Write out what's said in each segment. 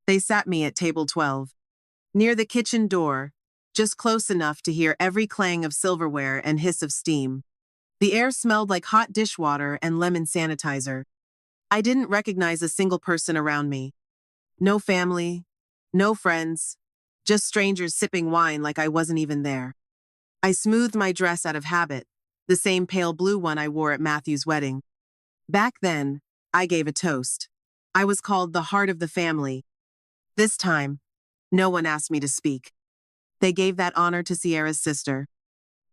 They sat me at table 12, near the kitchen door, just close enough to hear every clang of silverware and hiss of steam. The air smelled like hot dishwater and lemon sanitizer. I didn't recognize a single person around me. No family, no friends, just strangers sipping wine like I wasn't even there. I smoothed my dress out of habit, the same pale blue one I wore at Matthew's wedding. Back then, I gave a toast. I was called the heart of the family. This time, no one asked me to speak. They gave that honor to Sierra's sister,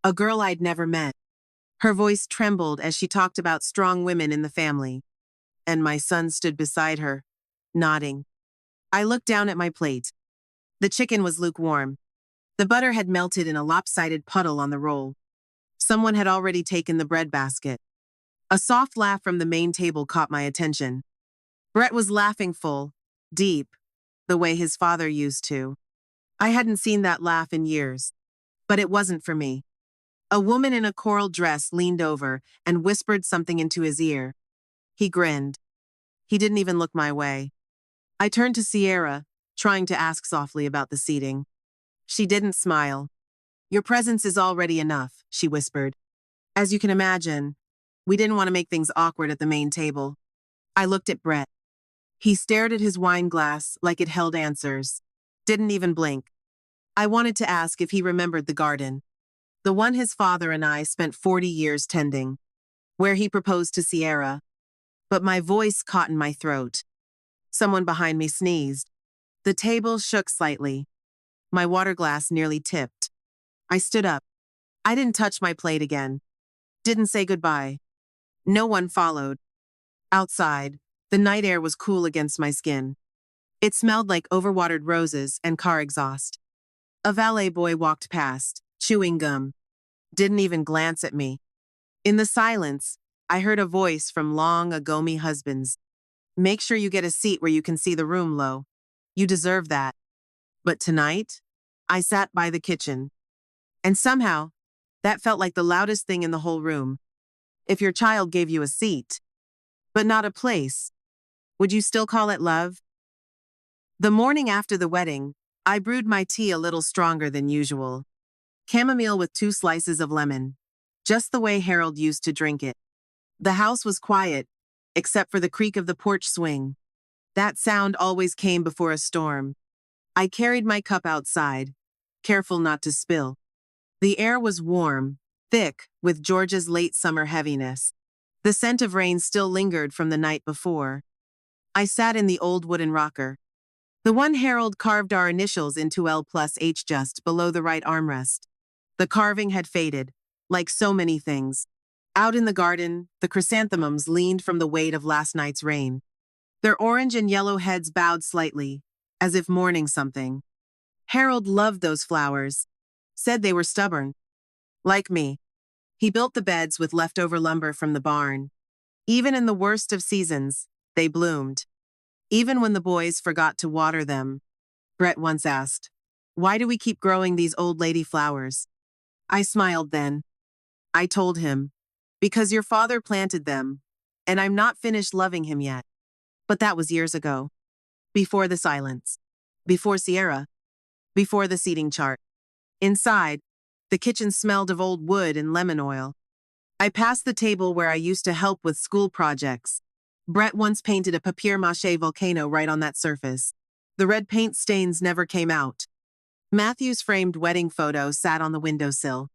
a girl I'd never met. Her voice trembled as she talked about strong women in the family, and my son stood beside her, nodding. I looked down at my plate. The chicken was lukewarm. The butter had melted in a lopsided puddle on the roll. Someone had already taken the bread basket. A soft laugh from the main table caught my attention. Brett was laughing full, deep, the way his father used to. I hadn't seen that laugh in years, but it wasn't for me. A woman in a coral dress leaned over and whispered something into his ear. He grinned. He didn't even look my way. I turned to Sierra, trying to ask softly about the seating. She didn't smile. "Your presence is already enough," she whispered. As you can imagine, we didn't want to make things awkward at the main table. I looked at Brett. He stared at his wine glass like it held answers. Didn't even blink. I wanted to ask if he remembered the garden. The one his father and I spent 40 years tending. Where he proposed to Sierra. But my voice caught in my throat. Someone behind me sneezed. The table shook slightly. My water glass nearly tipped. I stood up. I didn't touch my plate again. Didn't say goodbye. No one followed. Outside, the night air was cool against my skin. It smelled like overwatered roses and car exhaust. A valet boy walked past, chewing gum. Didn't even glance at me. In the silence, I heard a voice from long ago me husbands. "Make sure you get a seat where you can see the room, Lo. You deserve that." But tonight, I sat by the kitchen. And somehow, that felt like the loudest thing in the whole room. If your child gave you a seat, but not a place, would you still call it love? The morning after the wedding, I brewed my tea a little stronger than usual. Chamomile with 2 slices of lemon. Just the way Harold used to drink it. The house was quiet, except for the creak of the porch swing. That sound always came before a storm. I carried my cup outside, careful not to spill. The air was warm, thick, with Georgia's late summer heaviness. The scent of rain still lingered from the night before. I sat in the old wooden rocker. The one Harold carved our initials into L+H just below the right armrest. The carving had faded, like so many things. Out in the garden, the chrysanthemums leaned from the weight of last night's rain. Their orange and yellow heads bowed slightly, as if mourning something. Harold loved those flowers, said they were stubborn. Like me. He built the beds with leftover lumber from the barn. Even in the worst of seasons, they bloomed. Even when the boys forgot to water them. Brett once asked, "Why do we keep growing these old lady flowers?" I smiled then. I told him, "Because your father planted them, and I'm not finished loving him yet." But that was years ago. Before the silence. Before Sierra. Before the seating chart. Inside, the kitchen smelled of old wood and lemon oil. I passed the table where I used to help with school projects. Brett once painted a papier-mâché volcano right on that surface. The red paint stains never came out. Matthew's framed wedding photo sat on the windowsill.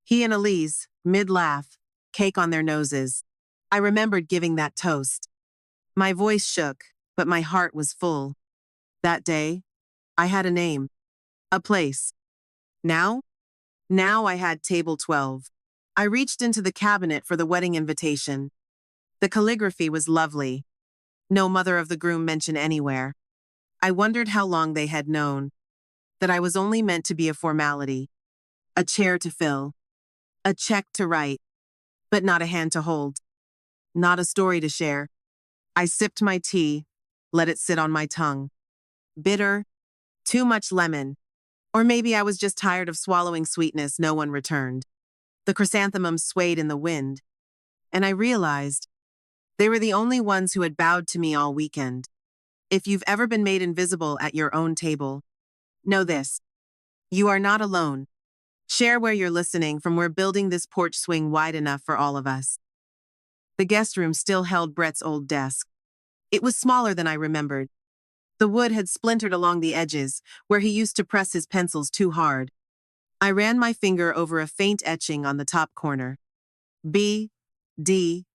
He and Elise, mid-laugh, cake on their noses. I remembered giving that toast. My voice shook, but my heart was full. That day, I had a name. A place. Now I had table 12. I reached into the cabinet for the wedding invitation. The calligraphy was lovely. No mother of the groom mentioned anywhere. I wondered how long they had known. That I was only meant to be a formality. A chair to fill. A check to write. But not a hand to hold. Not a story to share. I sipped my tea, let it sit on my tongue. Bitter. Too much lemon. Or maybe I was just tired of swallowing sweetness no one returned. The chrysanthemums swayed in the wind. And I realized they were the only ones who had bowed to me all weekend. If you've ever been made invisible at your own table, know this. You are not alone. Share where you're listening from. We're building this porch swing wide enough for all of us. The guest room still held Brett's old desk. It was smaller than I remembered. The wood had splintered along the edges, where he used to press his pencils too hard. I ran my finger over a faint etching on the top corner. B, D,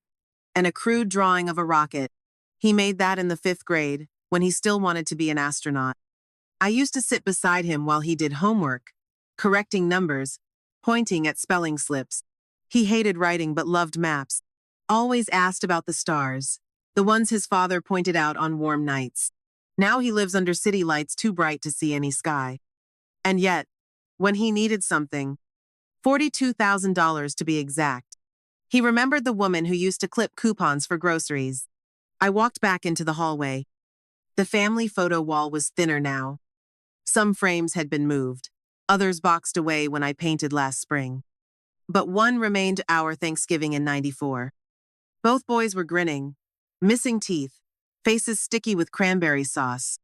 and a crude drawing of a rocket. He made that in the 5th grade, when he still wanted to be an astronaut. I used to sit beside him while he did homework, correcting numbers, pointing at spelling slips. He hated writing but loved maps. Always asked about the stars, the ones his father pointed out on warm nights. Now he lives under city lights too bright to see any sky. And yet, when he needed something, $42,000 to be exact, he remembered the woman who used to clip coupons for groceries. I walked back into the hallway. The family photo wall was thinner now. Some frames had been moved, others boxed away when I painted last spring. But one remained our Thanksgiving in '94. Both boys were grinning, missing teeth, faces sticky with cranberry sauce.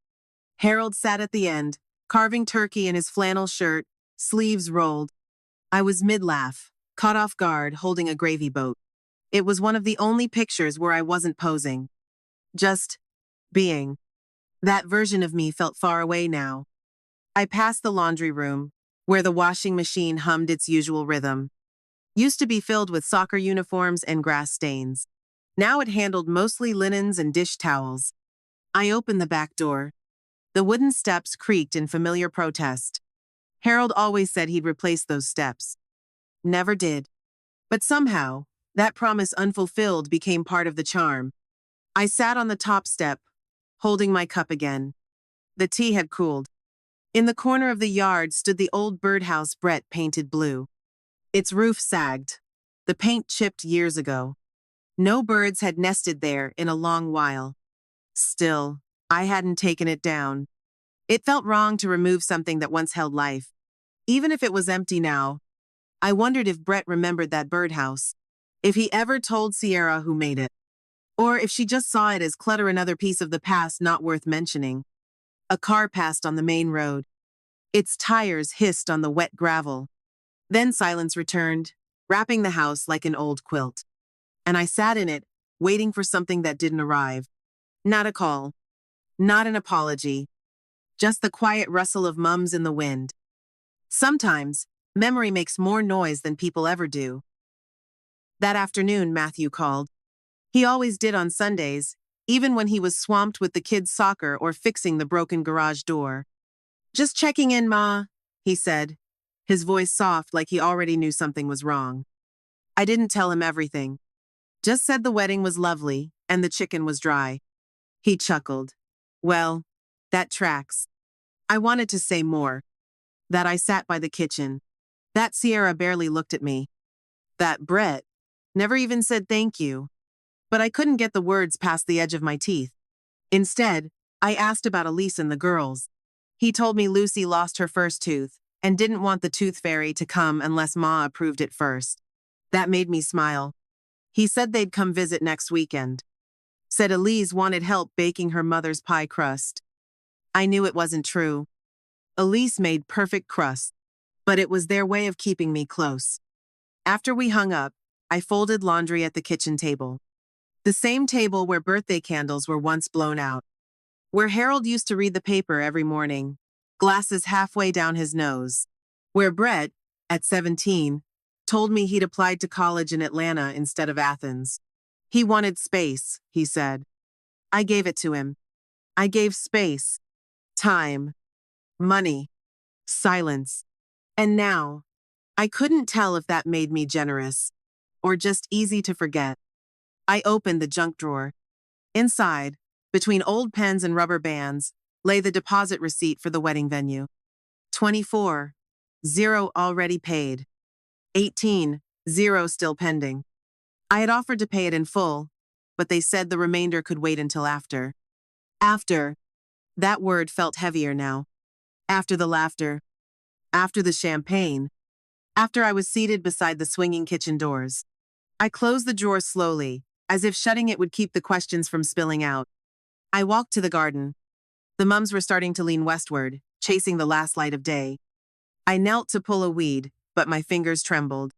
Harold sat at the end, carving turkey in his flannel shirt, sleeves rolled. I was mid-laugh, caught off guard, holding a gravy boat. It was one of the only pictures where I wasn't posing. Just being. That version of me felt far away now. I passed the laundry room, where the washing machine hummed its usual rhythm. Used to be filled with soccer uniforms and grass stains. Now it handled mostly linens and dish towels. I opened the back door. The wooden steps creaked in familiar protest. Harold always said he'd replace those steps. Never did. But somehow, that promise unfulfilled became part of the charm. I sat on the top step, holding my cup again. The tea had cooled. In the corner of the yard stood the old birdhouse Brett painted blue. Its roof sagged, the paint chipped years ago. No birds had nested there in a long while. Still, I hadn't taken it down. It felt wrong to remove something that once held life. Even if it was empty now, I wondered if Brett remembered that birdhouse, if he ever told Sierra who made it, or if she just saw it as clutter, another piece of the past not worth mentioning. A car passed on the main road. Its tires hissed on the wet gravel. Then silence returned, wrapping the house like an old quilt. And I sat in it, waiting for something that didn't arrive. Not a call. Not an apology. Just the quiet rustle of mums in the wind. Sometimes, memory makes more noise than people ever do. That afternoon, Matthew called. He always did on Sundays, even when he was swamped with the kids' soccer or fixing the broken garage door. "Just checking in, Ma," he said, his voice soft like he already knew something was wrong. I didn't tell him everything. Just said the wedding was lovely and the chicken was dry. He chuckled. Well, that tracks. I wanted to say more. That I sat by the kitchen. That Sierra barely looked at me. That Brett never even said thank you. But I couldn't get the words past the edge of my teeth. Instead, I asked about Elise and the girls. He told me Lucy lost her first tooth and didn't want the tooth fairy to come unless Ma approved it first. That made me smile. He said they'd come visit next weekend. Said Elise wanted help baking her mother's pie crust. I knew it wasn't true. Elise made perfect crust, but it was their way of keeping me close. After we hung up, I folded laundry at the kitchen table. The same table where birthday candles were once blown out. Where Harold used to read the paper every morning, glasses halfway down his nose. Where Brett, at 17, told me he'd applied to college in Atlanta instead of Athens. He wanted space, he said. I gave it to him. I gave space, time, money, silence. And now, I couldn't tell if that made me generous or just easy to forget. I opened the junk drawer. Inside, between old pens and rubber bands, lay the deposit receipt for the wedding venue. 24, 0 already paid. 18, 0 still pending. I had offered to pay it in full, but they said the remainder could wait until after. After. That word felt heavier now. After the laughter. After the champagne. After I was seated beside the swinging kitchen doors. I closed the drawer slowly, as if shutting it would keep the questions from spilling out. I walked to the garden. The mums were starting to lean westward, chasing the last light of day. I knelt to pull a weed, but my fingers trembled.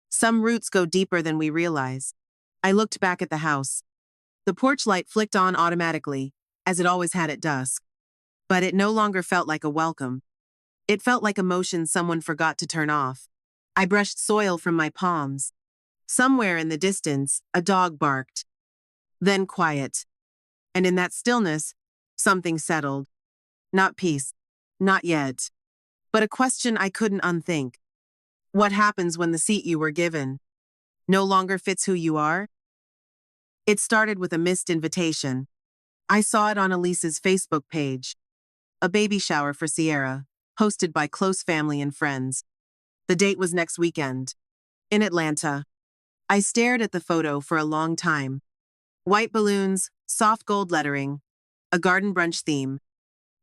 Some roots go deeper than we realize. I looked back at the house. The porch light flicked on automatically, as it always had at dusk. But it no longer felt like a welcome. It felt like emotion someone forgot to turn off. I brushed soil from my palms. Somewhere in the distance, a dog barked. Then quiet. And in that stillness, something settled. Not peace. Not yet. But a question I couldn't unthink. What happens when the seat you were given no longer fits who you are? It started with a missed invitation. I saw it on Elise's Facebook page. A baby shower for Sierra, hosted by close family and friends. The date was next weekend. In Atlanta. I stared at the photo for a long time. White balloons, soft gold lettering, a garden brunch theme.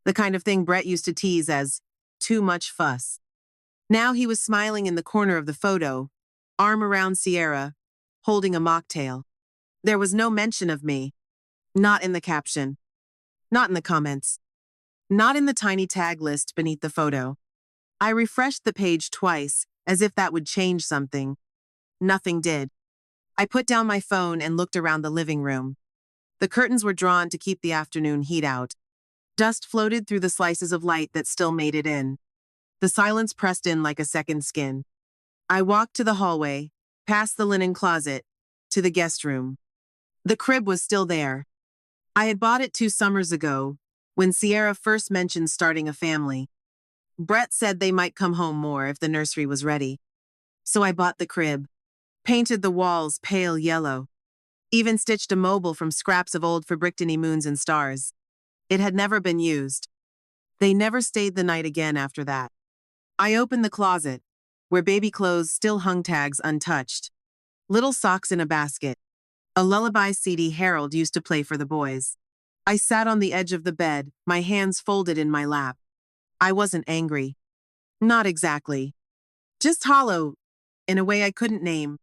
The kind of thing Brett used to tease as too much fuss. Now he was smiling in the corner of the photo, arm around Sierra, holding a mocktail. There was no mention of me. Not in the caption. Not in the comments. Not in the tiny tag list beneath the photo. I refreshed the page twice, as if that would change something. Nothing did. I put down my phone and looked around the living room. The curtains were drawn to keep the afternoon heat out. Dust floated through the slices of light that still made it in. The silence pressed in like a second skin. I walked to the hallway, past the linen closet, to the guest room. The crib was still there. I had bought it 2 summers ago, when Sierra first mentioned starting a family. Brett said they might come home more if the nursery was ready. So I bought the crib, painted the walls pale yellow, even stitched a mobile from scraps of old Fabrictini moons and stars. It had never been used. They never stayed the night again after that. I opened the closet, where baby clothes still hung tags untouched. Little socks in a basket. A lullaby CD Harold used to play for the boys. I sat on the edge of the bed, my hands folded in my lap. I wasn't angry. Not exactly. Just hollow, in a way I couldn't name.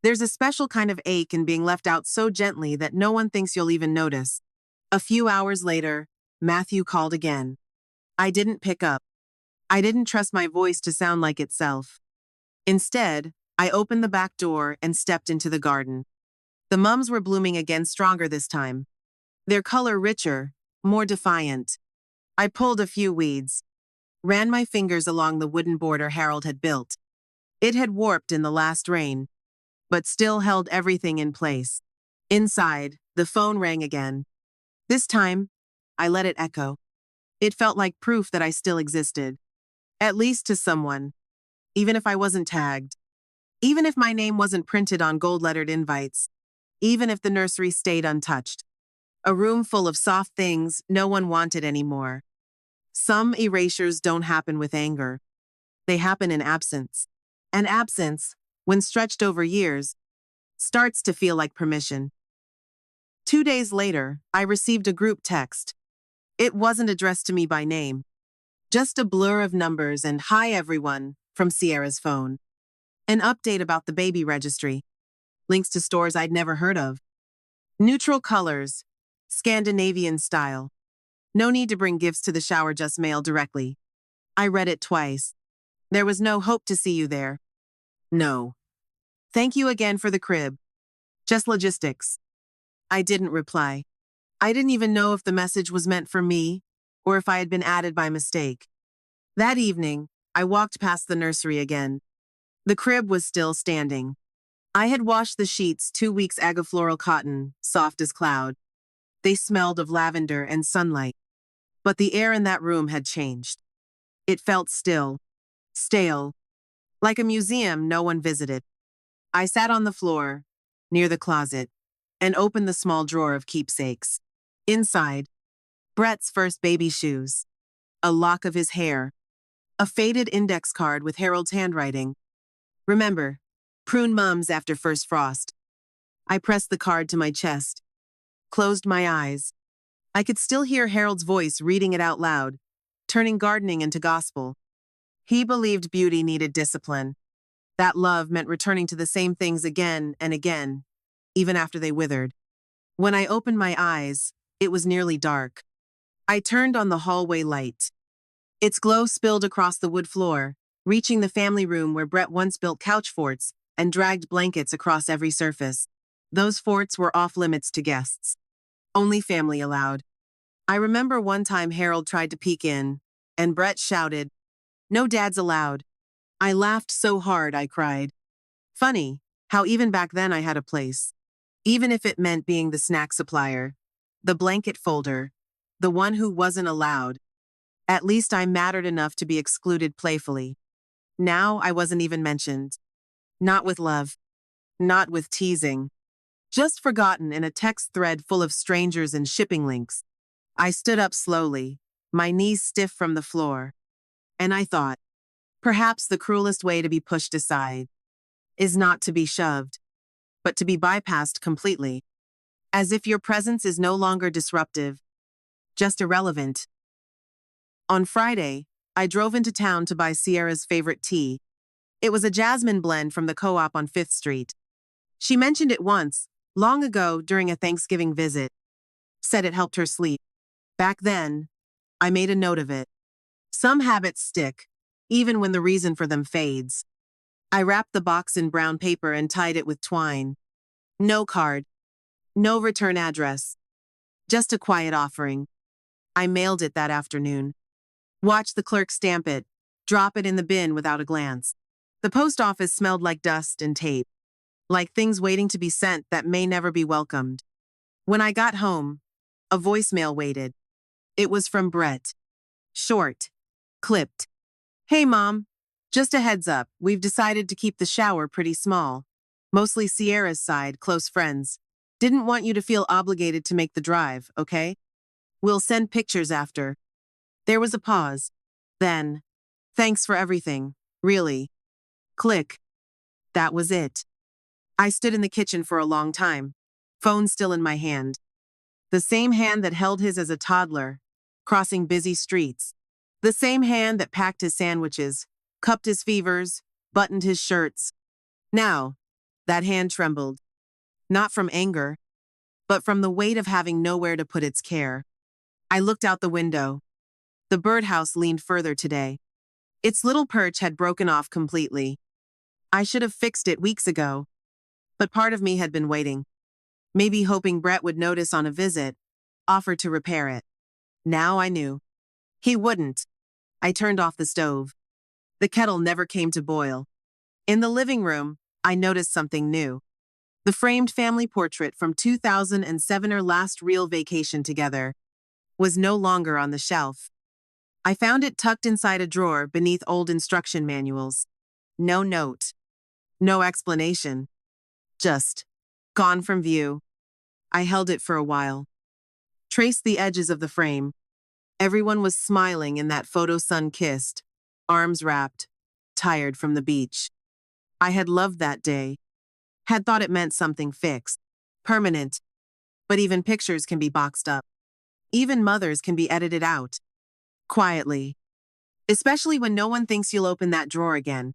There's a special kind of ache in being left out so gently that no one thinks you'll even notice. A few hours later, Matthew called again. I didn't pick up. I didn't trust my voice to sound like itself. Instead, I opened the back door and stepped into the garden. The mums were blooming again, stronger this time. Their color richer, more defiant. I pulled a few weeds, ran my fingers along the wooden border Harold had built. It had warped in the last rain, but still held everything in place. Inside, the phone rang again. This time, I let it echo. It felt like proof that I still existed. At least to someone. Even if I wasn't tagged. Even if my name wasn't printed on gold-lettered invites. Even if the nursery stayed untouched. A room full of soft things no one wanted anymore. Some erasures don't happen with anger. They happen in absence. And absence, when stretched over years, starts to feel like permission. 2 days later, I received a group text. It wasn't addressed to me by name. Just a blur of numbers and "Hi everyone" from Sierra's phone. An update about the baby registry. Links to stores I'd never heard of. Neutral colors. Scandinavian style. No need to bring gifts to the shower, just mail directly. I read it twice. There was no hope to see you there. No. Thank you again for the crib. Just logistics. I didn't reply. I didn't even know if the message was meant for me, or if I had been added by mistake. That evening, I walked past the nursery again. The crib was still standing. I had washed the sheets 2 weeks agafloral cotton, soft as cloud. They smelled of lavender and sunlight. But the air in that room had changed. It felt still, stale, like a museum no one visited. I sat on the floor, near the closet, and opened the small drawer of keepsakes. Inside, Brett's first baby shoes, a lock of his hair, a faded index card with Harold's handwriting. Remember, prune mums after first frost. I pressed the card to my chest, closed my eyes. I could still hear Harold's voice reading it out loud, turning gardening into gospel. He believed beauty needed discipline. That love meant returning to the same things again and again, even after they withered. When I opened my eyes, it was nearly dark. I turned on the hallway light. Its glow spilled across the wood floor, reaching the family room where Brett once built couch forts and dragged blankets across every surface. Those forts were off limits to guests. Only family allowed. I remember one time Harold tried to peek in, and Brett shouted, "No dads allowed." I laughed so hard I cried. Funny, how even back then I had a place. Even if it meant being the snack supplier, the blanket folder, the one who wasn't allowed. At least I mattered enough to be excluded playfully. Now I wasn't even mentioned. Not with love. Not with teasing. Just forgotten in a text thread full of strangers and shipping links. I stood up slowly, my knees stiff from the floor. And I thought, perhaps the cruelest way to be pushed aside is not to be shoved, but to be bypassed completely. As if your presence is no longer disruptive, just irrelevant. On Friday, I drove into town to buy Sierra's favorite tea. It was a jasmine blend from the co-op on 5th Street. She mentioned it once, long ago during a Thanksgiving visit. Said it helped her sleep. Back then, I made a note of it. Some habits stick, even when the reason for them fades. I wrapped the box in brown paper and tied it with twine. No card. No return address. Just a quiet offering. I mailed it that afternoon. Watched the clerk stamp it, drop it in the bin without a glance. The post office smelled like dust and tape, like things waiting to be sent that may never be welcomed. When I got home, a voicemail waited. It was from Brett. Short. Clipped. "Hey, Mom. Just a heads up, we've decided to keep the shower pretty small. Mostly Sierra's side, close friends. Didn't want you to feel obligated to make the drive, okay? We'll send pictures after." There was a pause. Then, "Thanks for everything, really." Click. That was it. I stood in the kitchen for a long time, phone still in my hand. The same hand that held his as a toddler, crossing busy streets. The same hand that packed his sandwiches, cupped his fevers, buttoned his shirts. Now, that hand trembled. Not from anger, but from the weight of having nowhere to put its care. I looked out the window. The birdhouse leaned further today. Its little perch had broken off completely. I should have fixed it weeks ago. But part of me had been waiting. Maybe hoping Brett would notice on a visit, offer to repair it. Now I knew. He wouldn't. I turned off the stove. The kettle never came to boil. In the living room, I noticed something new. The framed family portrait from 2007, our last real vacation together, was no longer on the shelf. I found it tucked inside a drawer beneath old instruction manuals. No note. No explanation. Just gone from view. I held it for a while. Traced the edges of the frame. Everyone was smiling in that photo sun-kissed, arms wrapped, tired from the beach. I had loved that day. Had thought it meant something fixed, permanent. But even pictures can be boxed up. Even mothers can be edited out. Quietly. Especially when no one thinks you'll open that drawer again.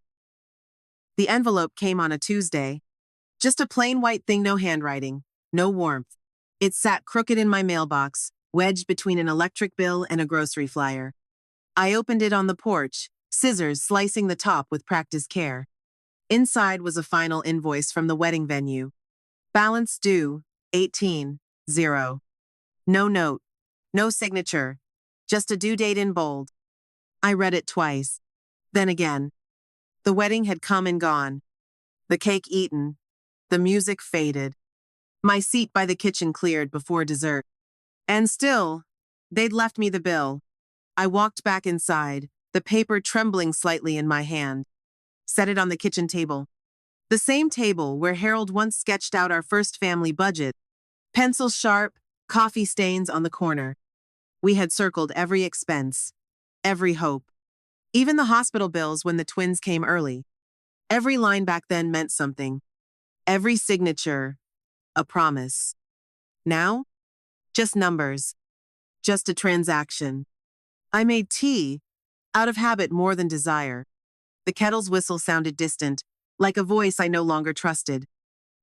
The envelope came on a Tuesday. Just a plain white thing, no handwriting, no warmth. It sat crooked in my mailbox, wedged between an electric bill and a grocery flyer. I opened it on the porch, scissors slicing the top with practiced care. Inside was a final invoice from the wedding venue. Balance due, 18-0. No note, no signature, just a due date in bold. I read it twice. Then again. The wedding had come and gone. The cake eaten. The music faded. My seat by the kitchen cleared before dessert. And still, they'd left me the bill. I walked back inside, the paper trembling slightly in my hand. Set it on the kitchen table. The same table where Harold once sketched out our first family budget. Pencils sharp, coffee stains on the corner. We had circled every expense, every hope. Even the hospital bills when the twins came early. Every line back then meant something. Every signature, a promise. Now, just numbers. Just a transaction. I made tea, out of habit more than desire. The kettle's whistle sounded distant, like a voice I no longer trusted.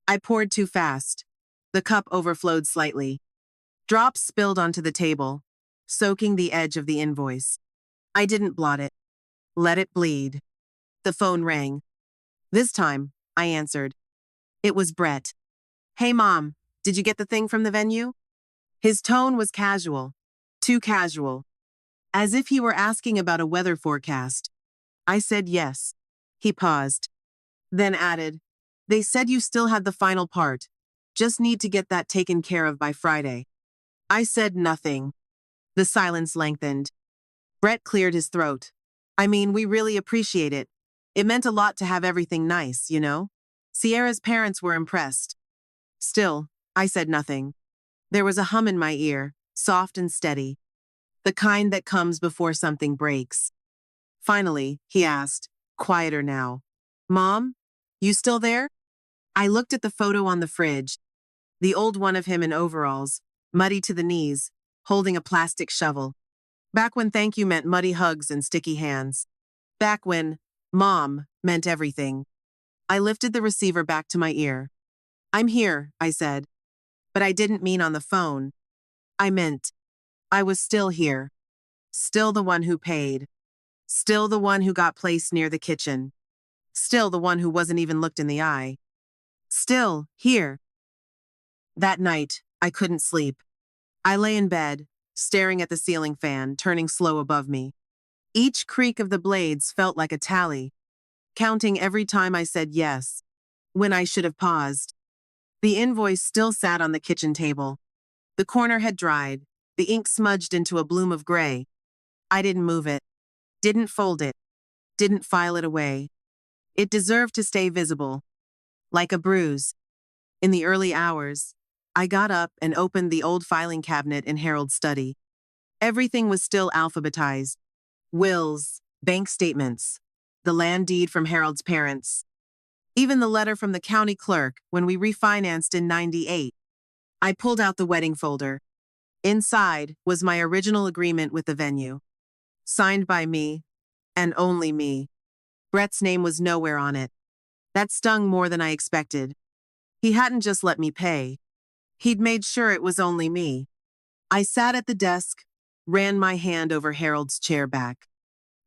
I poured too fast. The cup overflowed slightly. Drops spilled onto the table. soaking the edge of the invoice. I didn't blot it. Let it bleed. The phone rang. This time, I answered. It was Brett. Hey, Mom, did you get the thing from the venue? His tone was casual. Too casual. As if he were asking about a weather forecast. I said yes. He paused. Then added, they said you still had the final part. Just need to get that taken care of by Friday. I said nothing. The silence lengthened. Brett cleared his throat. I mean, we really appreciate it. It meant a lot to have everything nice, you know? Sierra's parents were impressed. Still, I said nothing. There was a hum in my ear, soft and steady. The kind that comes before something breaks. Finally, he asked, quieter now. Mom, you still there? I looked at the photo on the fridge. The old one of him in overalls, muddy to the knees, holding a plastic shovel. Back when thank you meant muddy hugs and sticky hands. Back when Mom meant everything. I lifted the receiver back to my ear. I'm here, I said. But I didn't mean on the phone. I meant I was still here. Still the one who paid. Still the one who got placed near the kitchen. Still the one who wasn't even looked in the eye. Still here. That night, I couldn't sleep. I lay in bed, staring at the ceiling fan, turning slow above me. Each creak of the blades felt like a tally, counting every time I said yes, when I should have paused. The invoice still sat on the kitchen table. The corner had dried, the ink smudged into a bloom of gray. I didn't move it, didn't fold it, didn't file it away. It deserved to stay visible, like a bruise. In the early hours, I got up and opened the old filing cabinet in Harold's study. Everything was still alphabetized. Wills, bank statements, the land deed from Harold's parents. Even the letter from the county clerk when we refinanced in '98. I pulled out the wedding folder. Inside was my original agreement with the venue. Signed by me, and only me. Brett's name was nowhere on it. That stung more than I expected. He hadn't just let me pay. He'd made sure it was only me. I sat at the desk, ran my hand over Harold's chair back.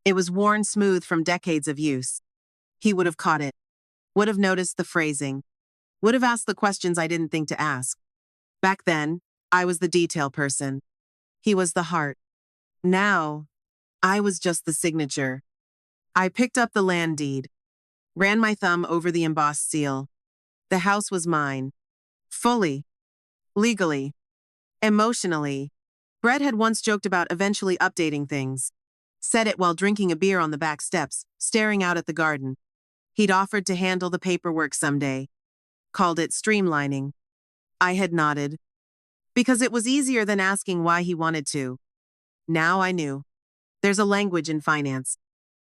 It was worn smooth from decades of use. He would have caught it, would have noticed the phrasing, would have asked the questions I didn't think to ask. Back then, I was the detail person. He was the heart. Now, I was just the signature. I picked up the land deed, ran my thumb over the embossed seal. The house was mine. Fully. Legally. Emotionally. Brett had once joked about eventually updating things. Said it while drinking a beer on the back steps, staring out at the garden. He'd offered to handle the paperwork someday. Called it streamlining. I had nodded. Because it was easier than asking why he wanted to. Now I knew. There's a language in finance.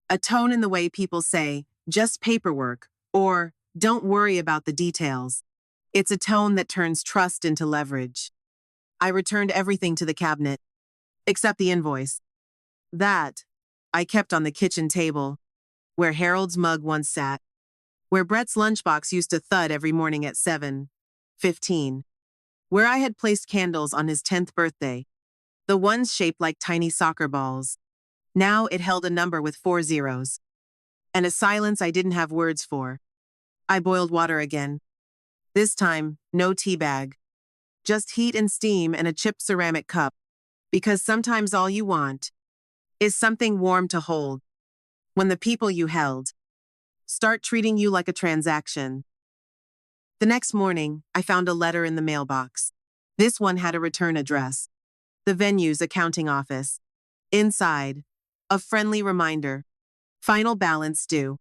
A tone in the way people say, just paperwork, or don't worry about the details. It's a tone that turns trust into leverage. I returned everything to the cabinet, except the invoice. That, I kept on the kitchen table, where Harold's mug once sat, where Brett's lunchbox used to thud every morning at 7:15, where I had placed candles on his 10th birthday, the ones shaped like tiny soccer balls. Now it held a number with 4 zeros, and a silence I didn't have words for. I boiled water again. This time, no tea bag. Just heat and steam and a chipped ceramic cup, because sometimes all you want is something warm to hold. When the people you held start treating you like a transaction. The next morning, I found a letter in the mailbox. This one had a return address. The venue's accounting office. Inside, a friendly reminder. Final balance due.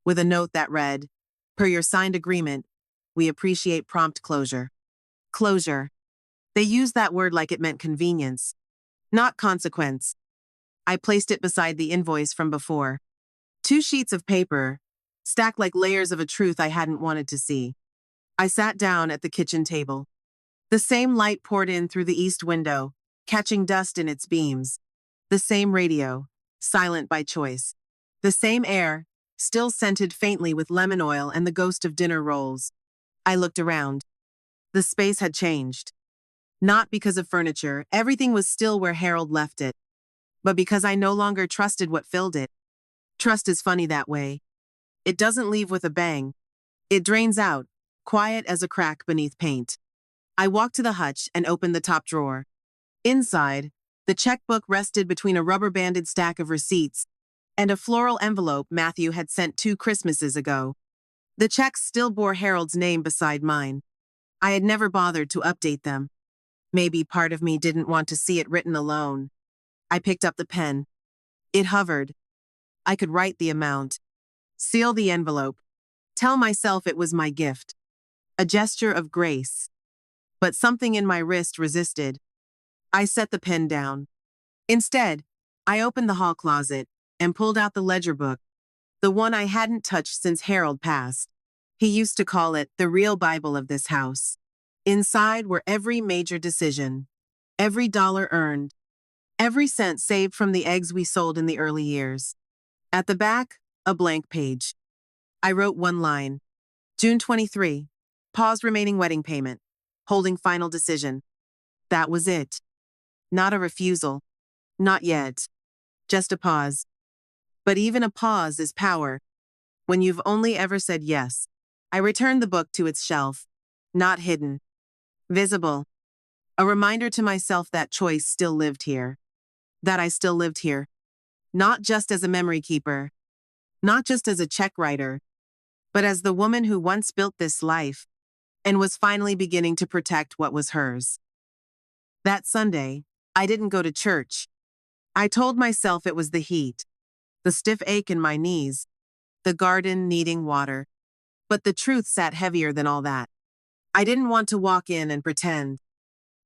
With a note that read, per your signed agreement, we appreciate prompt closure. Closure. They used that word like it meant convenience, not consequence. I placed it beside the invoice from before. 2 sheets of paper, stacked like layers of a truth I hadn't wanted to see. I sat down at the kitchen table. The same light poured in through the east window, catching dust in its beams. The same radio, silent by choice. The same air, still scented faintly with lemon oil and the ghost of dinner rolls. I looked around. The space had changed. Not because of furniture, everything was still where Harold left it, but because I no longer trusted what filled it. Trust is funny that way. It doesn't leave with a bang. It drains out, quiet as a crack beneath paint. I walked to the hutch and opened the top drawer. Inside, the checkbook rested between a rubber-banded stack of receipts and a floral envelope Matthew had sent 2 Christmases ago. The checks still bore Harold's name beside mine. I had never bothered to update them. Maybe part of me didn't want to see it written alone. I picked up the pen. It hovered. I could write the amount, seal the envelope, tell myself it was my gift, a gesture of grace. But something in my wrist resisted. I set the pen down. Instead, I opened the hall closet and pulled out the ledger book, the one I hadn't touched since Harold passed. He used to call it the real Bible of this house. Inside were every major decision, every dollar earned, every cent saved from the eggs we sold in the early years. At the back, a blank page. I wrote one line. June 23, pause remaining wedding payment, holding final decision. That was it. Not a refusal. Not yet. Just a pause. But even a pause is power. When you've only ever said yes. I returned the book to its shelf. Not hidden. Visible. A reminder to myself that choice still lived here. That I still lived here. Not just as a memory keeper. Not just as a check writer. But as the woman who once built this life and was finally beginning to protect what was hers. That Sunday, I didn't go to church. I told myself it was the heat, the stiff ache in my knees, the garden needing water. But the truth sat heavier than all that. I didn't want to walk in and pretend.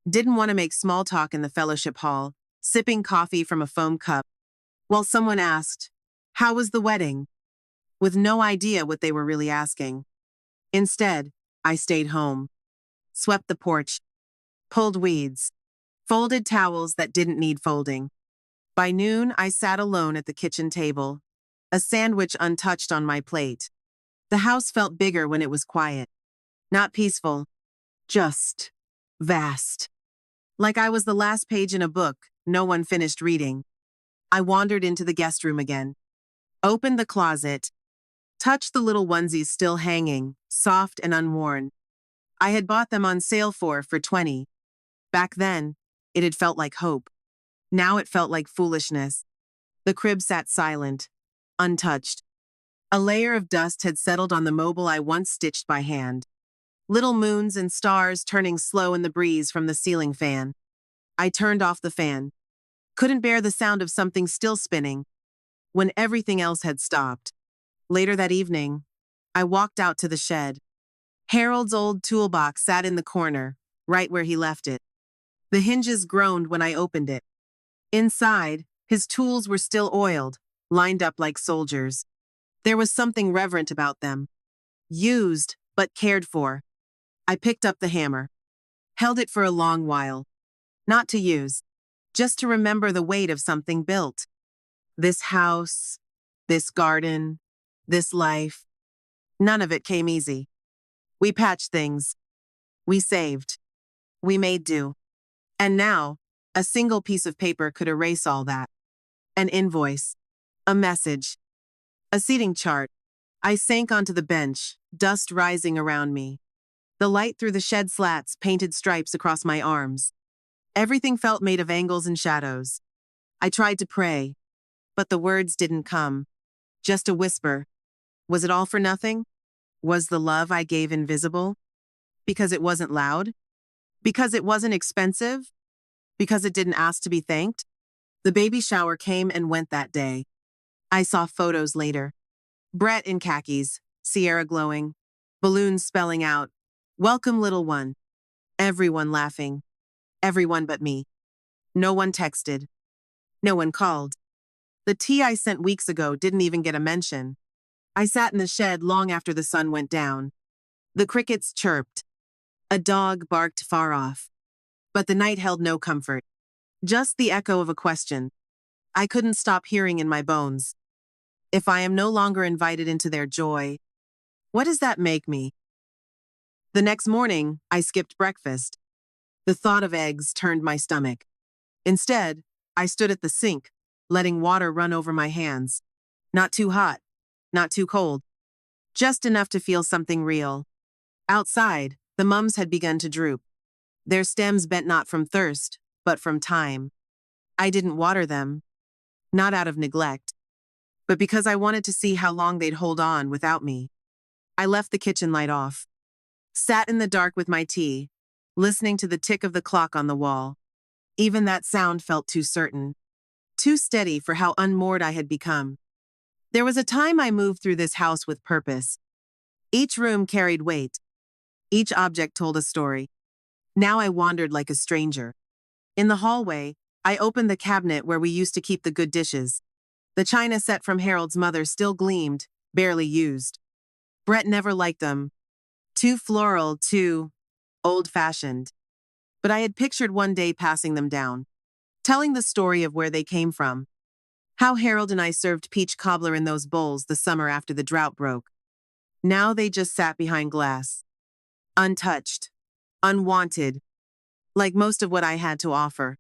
Didn't want to make small talk in the fellowship hall, sipping coffee from a foam cup, while someone asked, "How was the wedding?" with no idea what they were really asking. Instead, I stayed home, swept the porch, pulled weeds, folded towels that didn't need folding. By noon, I sat alone at the kitchen table, a sandwich untouched on my plate. The house felt bigger when it was quiet. Not peaceful, just vast. Like I was the last page in a book no one finished reading. I wandered into the guest room again, opened the closet, touched the little onesies still hanging, soft and unworn. I had bought them on sale for $20. Back then, it had felt like hope. Now it felt like foolishness. The crib sat silent, untouched. A layer of dust had settled on the mobile I once stitched by hand. Little moons and stars turning slow in the breeze from the ceiling fan. I turned off the fan. Couldn't bear the sound of something still spinning when everything else had stopped. Later that evening, I walked out to the shed. Harold's old toolbox sat in the corner, right where he left it. The hinges groaned when I opened it. Inside, his tools were still oiled, lined up like soldiers. There was something reverent about them. Used, but cared for. I picked up the hammer. Held it for a long while. Not to use. Just to remember the weight of something built. This house, this garden, this life. None of it came easy. We patched things. We saved. We made do. And now, a single piece of paper could erase all that. An invoice. A message. A seating chart. I sank onto the bench, dust rising around me. The light through the shed slats painted stripes across my arms. Everything felt made of angles and shadows. I tried to pray, but the words didn't come. Just a whisper. Was it all for nothing? Was the love I gave invisible? Because it wasn't loud? Because it wasn't expensive? Because it didn't ask to be thanked? The baby shower came and went that day. I saw photos later. Brett in khakis, Sierra glowing, balloons spelling out, "Welcome, little one." Everyone laughing. Everyone but me. No one texted. No one called. The tea I sent weeks ago didn't even get a mention. I sat in the shed long after the sun went down. The crickets chirped. A dog barked far off. But the night held no comfort. Just the echo of a question I couldn't stop hearing in my bones. If I am no longer invited into their joy, what does that make me? The next morning, I skipped breakfast. The thought of eggs turned my stomach. Instead, I stood at the sink, letting water run over my hands. Not too hot, not too cold, just enough to feel something real. Outside, the mums had begun to droop, their stems bent not from thirst, but from time. I didn't water them, not out of neglect, but because I wanted to see how long they'd hold on without me. I left the kitchen light off, sat in the dark with my tea, listening to the tick of the clock on the wall. Even that sound felt too certain, too steady for how unmoored I had become. There was a time I moved through this house with purpose. Each room carried weight. Each object told a story. Now I wandered like a stranger. In the hallway, I opened the cabinet where we used to keep the good dishes. The china set from Harold's mother still gleamed, barely used. Brett never liked them. Too floral, too old-fashioned. But I had pictured one day passing them down, telling the story of where they came from. How Harold and I served peach cobbler in those bowls the summer after the drought broke. Now they just sat behind glass. Untouched. Unwanted. Like most of what I had to offer.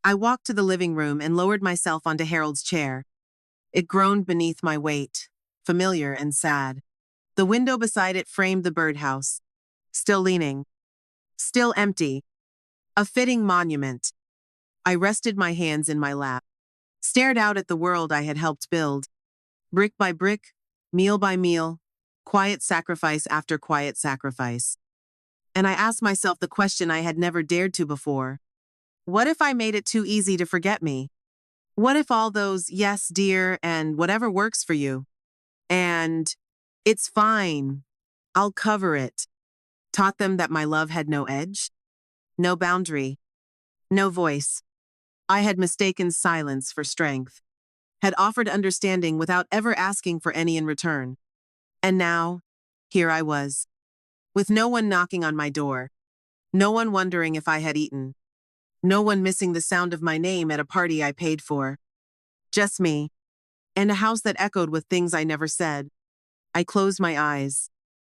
I walked to the living room and lowered myself onto Harold's chair. It groaned beneath my weight, familiar and sad. The window beside it framed the birdhouse. Still leaning. Still empty. A fitting monument. I rested my hands in my lap, stared out at the world I had helped build. Brick by brick, meal by meal, quiet sacrifice after quiet sacrifice. And I asked myself the question I had never dared to before. What if I made it too easy to forget me? What if all those yes, dear, and whatever works for you? And it's fine. I'll cover it. Taught them that my love had no edge, no boundary, no voice. I had mistaken silence for strength, had offered understanding without ever asking for any in return. And now, here I was, with no one knocking on my door, no one wondering if I had eaten, no one missing the sound of my name at a party I paid for. Just me, and a house that echoed with things I never said. I closed my eyes,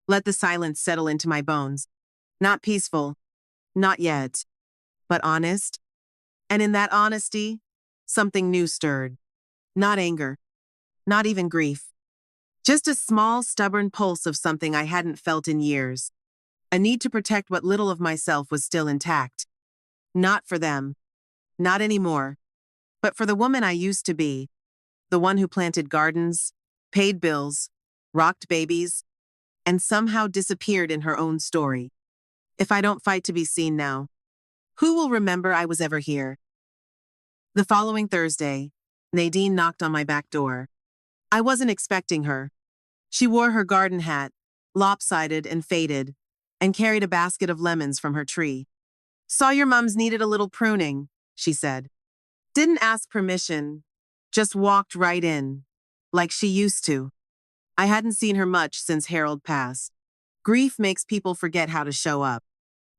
let the silence settle into my bones. Not peaceful, not yet, but honest. And in that honesty, something new stirred. Not anger, not even grief. Just a small, stubborn pulse of something I hadn't felt in years. A need to protect what little of myself was still intact. Not for them, not anymore, but for the woman I used to be. The one who planted gardens, paid bills, rocked babies, and somehow disappeared in her own story. If I don't fight to be seen now, who will remember I was ever here? The following Thursday, Nadine knocked on my back door. I wasn't expecting her. She wore her garden hat, lopsided and faded, and carried a basket of lemons from her tree. Saw your mums needed a little pruning, she said. Didn't ask permission, just walked right in, like she used to. I hadn't seen her much since Harold passed. Grief makes people forget how to show up.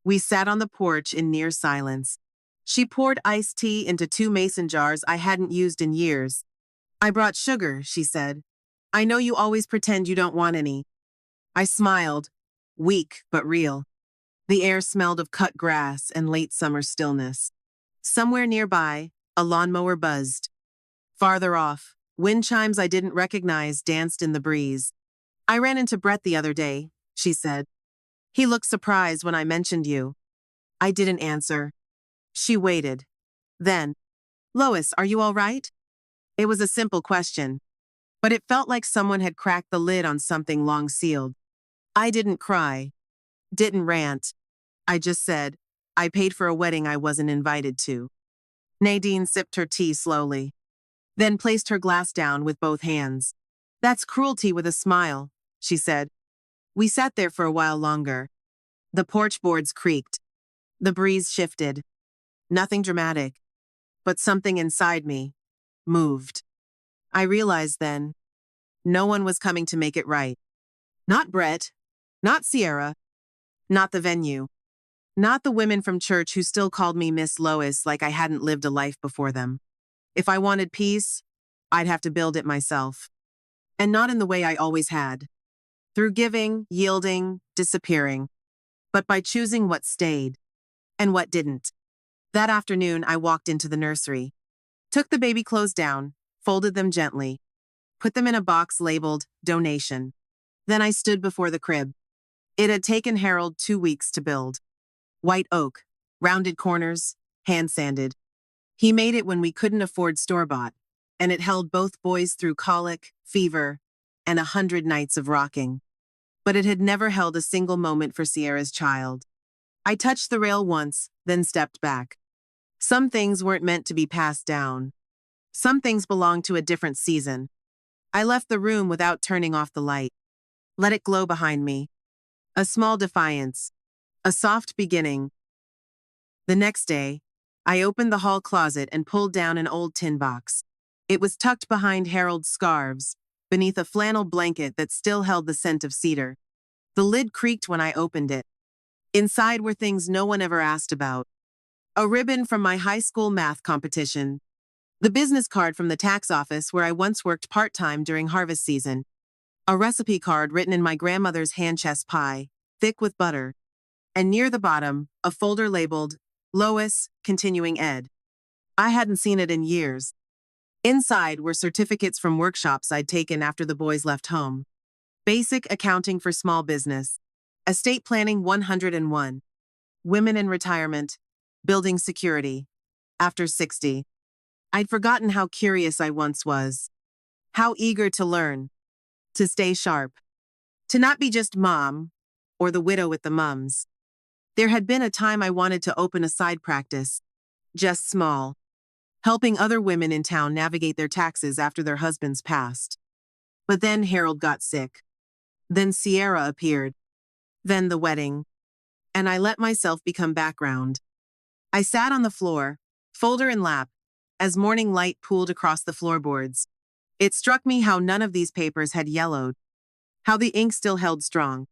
We sat on the porch in near silence. She poured iced tea into 2 mason jars I hadn't used in years. I brought sugar, she said. I know you always pretend you don't want any. I smiled, weak but real. The air smelled of cut grass and late summer stillness. Somewhere nearby, a lawnmower buzzed. Farther off, wind chimes I didn't recognize danced in the breeze. I ran into Brett the other day, she said. He looked surprised when I mentioned you. I didn't answer. She waited. Then, Lois, are you all right? It was a simple question, but it felt like someone had cracked the lid on something long sealed. I didn't cry, didn't rant. I just said, I paid for a wedding I wasn't invited to. Nadine sipped her tea slowly, then placed her glass down with both hands. That's cruelty with a smile, she said. We sat there for a while longer. The porch boards creaked. The breeze shifted. Nothing dramatic, but something inside me moved. I realized then, no one was coming to make it right. Not Brett, not Sierra, not the venue, not the women from church who still called me Miss Lois like I hadn't lived a life before them. If I wanted peace, I'd have to build it myself. And not in the way I always had. Through giving, yielding, disappearing. But by choosing what stayed. and what didn't. That afternoon, I walked into the nursery, took the baby clothes down, folded them gently, put them in a box labeled donation. Then I stood before the crib. It had taken Harold 2 weeks to build. White oak, rounded corners, hand sanded. He made it when we couldn't afford store-bought, and it held both boys through colic, fever, and 100 nights of rocking. But it had never held a single moment for Sierra's child. I touched the rail once, then stepped back. Some things weren't meant to be passed down. Some things belonged to a different season. I left the room without turning off the light. Let it glow behind me. A small defiance. A soft beginning. The next day, I opened the hall closet and pulled down an old tin box. It was tucked behind Harold's scarves, beneath a flannel blanket that still held the scent of cedar. The lid creaked when I opened it. Inside were things no one ever asked about. A ribbon from my high school math competition. The business card from the tax office where I once worked part-time during harvest season. A recipe card written in my grandmother's hand-chest pie, thick with butter. And near the bottom, a folder labeled, Lois, Continuing Ed. I hadn't seen it in years. Inside were certificates from workshops I'd taken after the boys left home. Basic Accounting for Small Business. Estate Planning 101. Women in Retirement. Building Security. After 60. I'd forgotten how curious I once was. How eager to learn. To stay sharp. To not be just mom, or the widow with the mums. There had been a time I wanted to open a side practice. Just small. Helping other women in town navigate their taxes after their husbands passed. But then Harold got sick. Then Sierra appeared. Then the wedding. And I let myself become background. I sat on the floor, folder in lap, as morning light pooled across the floorboards. It struck me how none of these papers had yellowed. How the ink still held strong.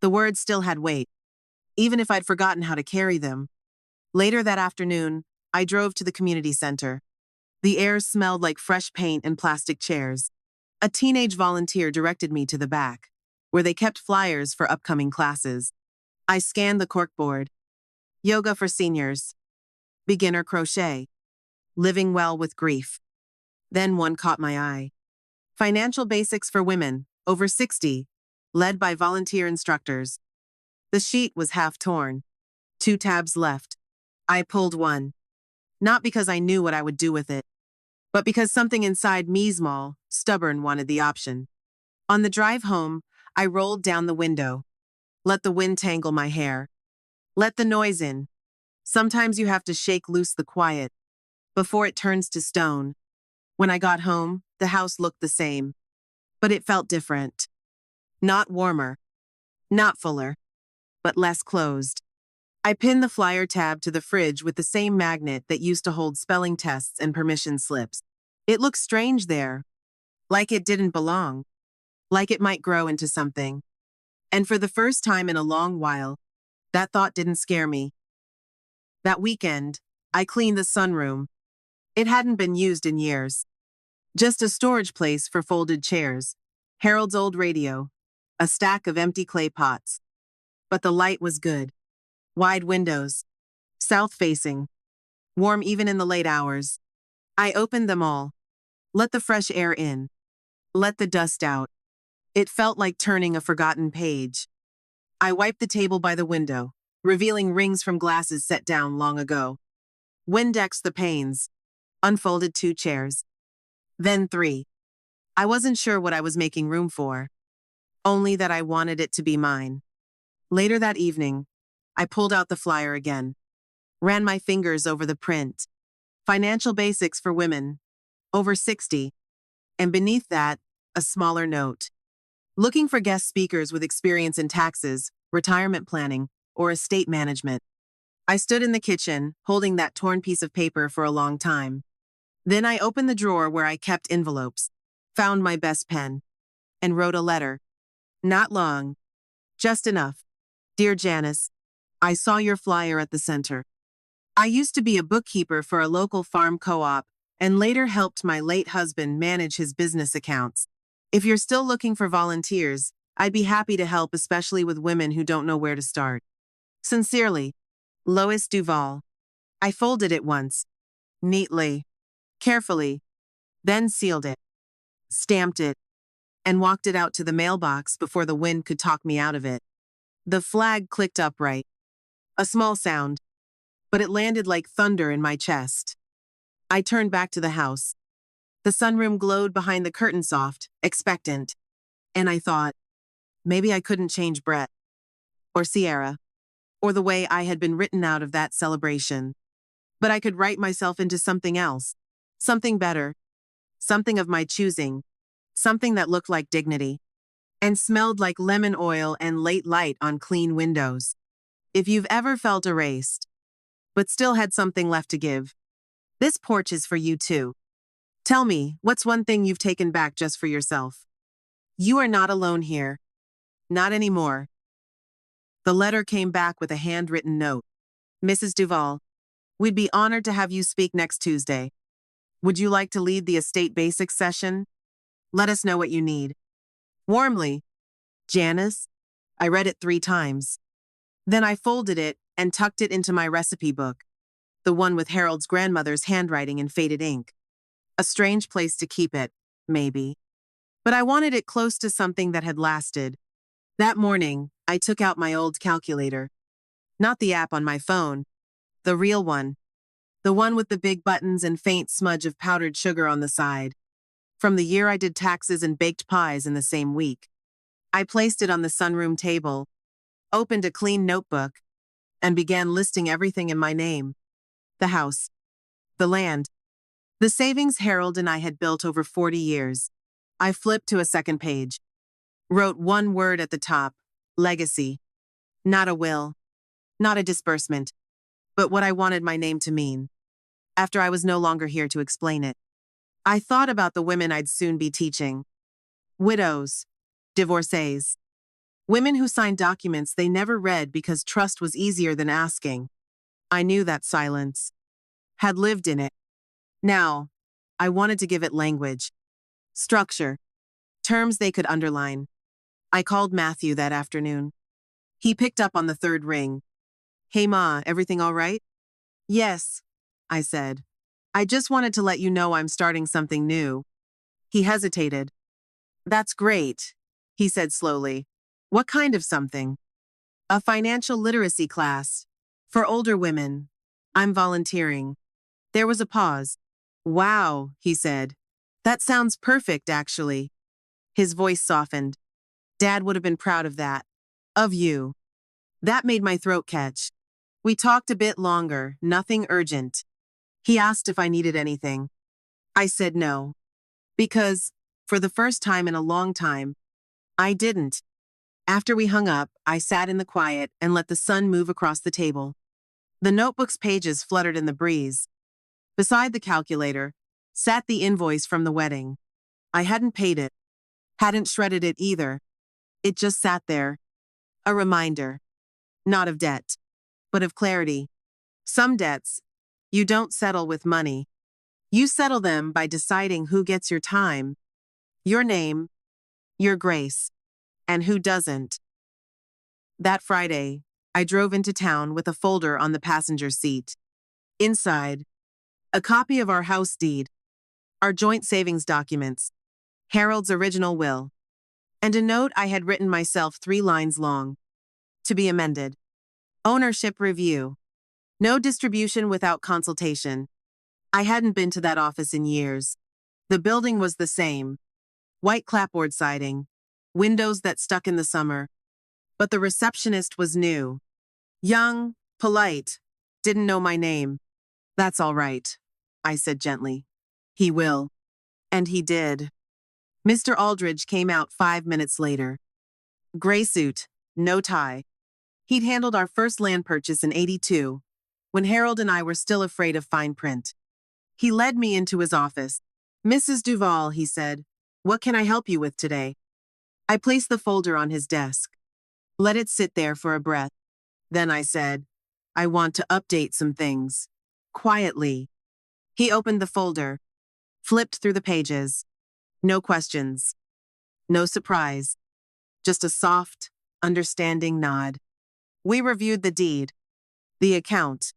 The words still had weight, even if I'd forgotten how to carry them. Later that afternoon, I drove to the community center. The air smelled like fresh paint and plastic chairs. A teenage volunteer directed me to the back, where they kept flyers for upcoming classes. I scanned the corkboard. Yoga for seniors. Beginner crochet. Living well with grief. Then one caught my eye. Financial Basics for Women, over 60, led by volunteer instructors. The sheet was half torn. 2 tabs left. I pulled one. Not because I knew what I would do with it, but because something inside me, small, stubborn, wanted the option. On the drive home, I rolled down the window. Let the wind tangle my hair. Let the noise in. Sometimes you have to shake loose the quiet before it turns to stone. When I got home, the house looked the same, but it felt different. Not warmer, not fuller, but less closed. I pinned the flyer tab to the fridge with the same magnet that used to hold spelling tests and permission slips. It looked strange there, like it didn't belong, like it might grow into something. And for the first time in a long while, that thought didn't scare me. That weekend, I cleaned the sunroom. It hadn't been used in years. Just a storage place for folded chairs, Harold's old radio, a stack of empty clay pots. But the light was good. Wide windows, south-facing, warm even in the late hours. I opened them all. Let the fresh air in. Let the dust out. It felt like turning a forgotten page. I wiped the table by the window, revealing rings from glasses set down long ago. Windexed the panes. Unfolded 2 chairs. Then 3. I wasn't sure what I was making room for. Only that I wanted it to be mine. Later that evening, I pulled out the flyer again. Ran my fingers over the print. Financial Basics for Women, over 60. And beneath that, a smaller note. Looking for guest speakers with experience in taxes, retirement planning, or estate management. I stood in the kitchen, holding that torn piece of paper for a long time. Then I opened the drawer where I kept envelopes, found my best pen, and wrote a letter. Not long, just enough. Dear Janice, I saw your flyer at the center. I used to be a bookkeeper for a local farm co-op and later helped my late husband manage his business accounts. If you're still looking for volunteers, I'd be happy to help, especially with women who don't know where to start. Sincerely, Lois Duvall. I folded it once, neatly, carefully, then sealed it, stamped it, and walked it out to the mailbox before the wind could talk me out of it. The flag clicked upright. A small sound, but it landed like thunder in my chest. I turned back to the house. The sunroom glowed behind the curtain soft, expectant. And I thought, maybe I couldn't change Brett, or Sierra, or the way I had been written out of that celebration. But I could write myself into something else, something better, something of my choosing, something that looked like dignity, and smelled like lemon oil and late light on clean windows. If you've ever felt erased, but still had something left to give, this porch is for you too. Tell me, what's one thing you've taken back just for yourself? You are not alone here. Not anymore. The letter came back with a handwritten note. Mrs. Duvall, we'd be honored to have you speak next Tuesday. Would you like to lead the estate basics session? Let us know what you need. Warmly, Janice. I read it 3 times. Then I folded it and tucked it into my recipe book, the one with Harold's grandmother's handwriting in faded ink. A strange place to keep it, maybe. But I wanted it close to something that had lasted. That morning, I took out my old calculator. Not the app on my phone, the real one. The one with the big buttons and faint smudge of powdered sugar on the side. From the year I did taxes and baked pies in the same week. I placed it on the sunroom table, opened a clean notebook, and began listing everything in my name. The house, the land, the savings Harold and I had built over 40 years. I flipped to a second page, wrote one word at the top, legacy. Not a will, not a disbursement, but what I wanted my name to mean. After I was no longer here to explain it, I thought about the women I'd soon be teaching. Widows, divorcees, women who signed documents they never read because trust was easier than asking. I knew that silence, had lived in it. Now, I wanted to give it language, structure, terms they could underline. I called Matthew that afternoon. He picked up on the 3rd ring. Hey Ma, everything all right? Yes, I said. I just wanted to let you know I'm starting something new. He hesitated. That's great, he said slowly. What kind of something? A financial literacy class. For older women. I'm volunteering. There was a pause. Wow, he said. That sounds perfect, actually. His voice softened. Dad would have been proud of that. Of you. That made my throat catch. We talked a bit longer, nothing urgent. He asked if I needed anything. I said no. Because, for the first time in a long time, I didn't. After we hung up, I sat in the quiet and let the sun move across the table. The notebook's pages fluttered in the breeze. Beside the calculator sat the invoice from the wedding. I hadn't paid it, hadn't shredded it either. It just sat there. A reminder. Not of debt, but of clarity. Some debts, you don't settle with money. You settle them by deciding who gets your time, your name, your grace, and who doesn't. That Friday, I drove into town with a folder on the passenger seat. Inside, a copy of our house deed, our joint savings documents, Harold's original will, and a note I had written myself 3 lines long. To be amended. Ownership review. No distribution without consultation. I hadn't been to that office in years. The building was the same. White clapboard siding. Windows that stuck in the summer. But the receptionist was new. Young, polite, didn't know my name. That's all right, I said gently. He will. And he did. Mr. Aldridge came out 5 minutes later. Gray suit, no tie. He'd handled our first land purchase in '82, when Harold and I were still afraid of fine print. He led me into his office. Mrs. Duvall, he said, what can I help you with today? I placed the folder on his desk. Let it sit there for a breath. Then I said, I want to update some things. Quietly. He opened the folder, flipped through the pages. No questions. No surprise. Just a soft, understanding nod. We reviewed the deed. The account.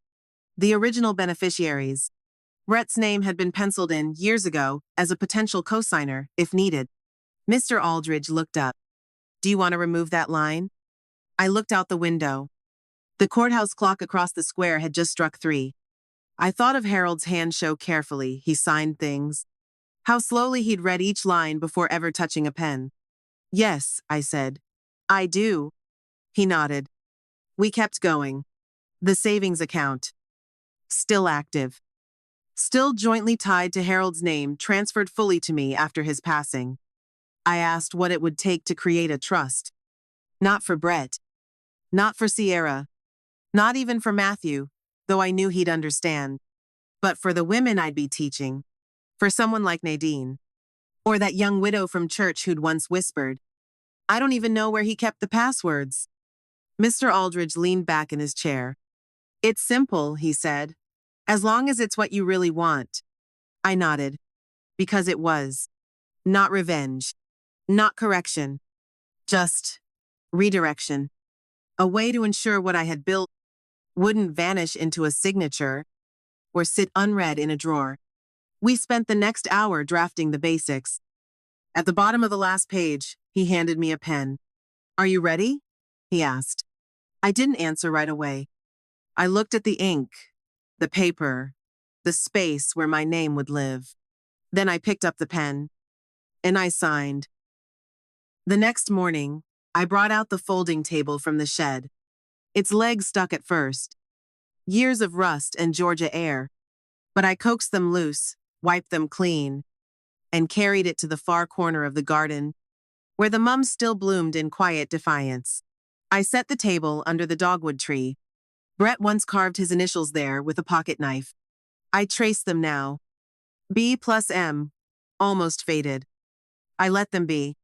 The original beneficiaries. Brett's name had been penciled in years ago as a potential cosigner, if needed. Mr. Aldridge looked up. Do you want to remove that line? I looked out the window. The courthouse clock across the square had just struck 3. I thought of Harold's hand show carefully. He signed things. How slowly he'd read each line before ever touching a pen. Yes, I said. I do. He nodded. We kept going. The savings account. Still active. Still jointly tied to Harold's name, transferred fully to me after his passing. I asked what it would take to create a trust. Not for Brett. Not for Sierra. Not even for Matthew, though I knew he'd understand. But for the women I'd be teaching. For someone like Nadine. Or that young widow from church who'd once whispered, I don't even know where he kept the passwords. Mr. Aldridge leaned back in his chair. It's simple, he said. As long as it's what you really want. I nodded. Because it was. Not revenge. Not correction. Just redirection. A way to ensure what I had built wouldn't vanish into a signature or sit unread in a drawer. We spent the next hour drafting the basics. At the bottom of the last page, he handed me a pen. Are you ready? He asked. I didn't answer right away. I looked at the ink, the paper, the space where my name would live. Then I picked up the pen, and I signed. The next morning, I brought out the folding table from the shed. Its legs stuck at first. Years of rust and Georgia air. But I coaxed them loose, wiped them clean, and carried it to the far corner of the garden, where the mums still bloomed in quiet defiance. I set the table under the dogwood tree. Brett once carved his initials there with a pocket knife. I traced them now. B plus M, almost faded. I let them be.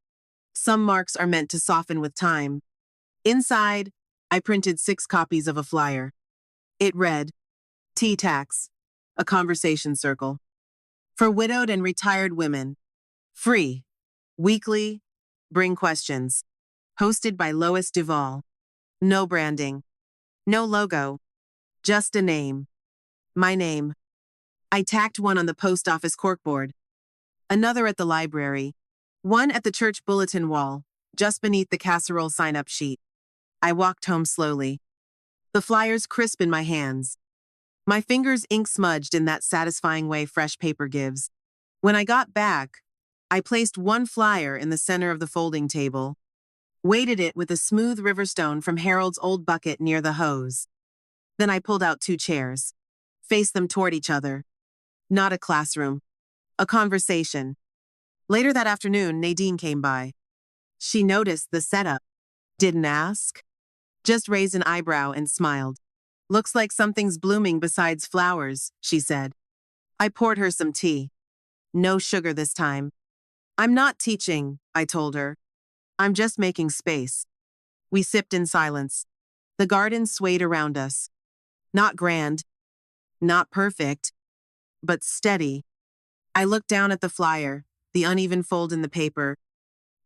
Some marks are meant to soften with time. Inside, I printed 6 copies of a flyer. It read, Tea Tax, a conversation circle. For widowed and retired women. Free. Weekly. Bring questions. Hosted by Lois Duvall. No branding. No logo. Just a name. My name. I tacked one on the post office corkboard. Another at the library. One at the church bulletin wall, just beneath the casserole sign-up sheet. I walked home slowly. The flyers crisp in my hands. My fingers ink-smudged in that satisfying way fresh paper gives. When I got back, I placed one flyer in the center of the folding table, weighted it with a smooth riverstone from Harold's old bucket near the hose. Then I pulled out 2 chairs, faced them toward each other. Not a classroom. A conversation. Later that afternoon, Nadine came by. She noticed the setup. Didn't ask. Just raised an eyebrow and smiled. Looks like something's blooming besides flowers, she said. I poured her some tea. No sugar this time. I'm not teaching, I told her. I'm just making space. We sipped in silence. The garden swayed around us. Not grand. Not perfect. But steady. I looked down at the flyer, the uneven fold in the paper,